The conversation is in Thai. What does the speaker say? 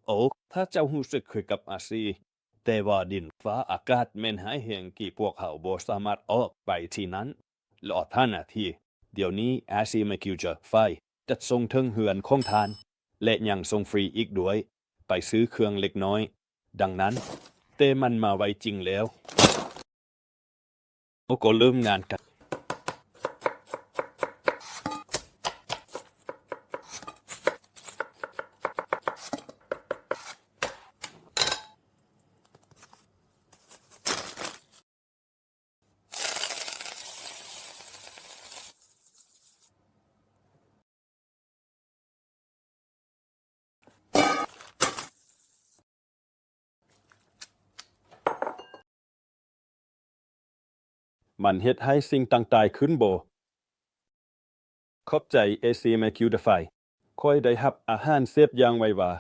โอ้ถ้าเจ้ารู้สึกคือกับอาซีแต่ว่าดินฟ้าอากาศแม่นหายแห่งกี่พวกเขาบ่สามารถออกไปที่นั้นรอท่านนาทีเดี๋ยวนี้อาซีมาคิวจะไฟจัดส่งถึงเฮือนของทาน และยังส่งฟรีอีกด้วย ไปซื้อเครื่องเล็กน้อย ดังนั้นเต้มันมาไวจริงแล้วโอ้ก็เริ่มงานกันมันเฮ็ดให้สิ่งต่างๆขึ้นบ่ขอบใจ AC มาคิวเดอะไฟค่อยได้รับอาหารเสพอย่างไวว่า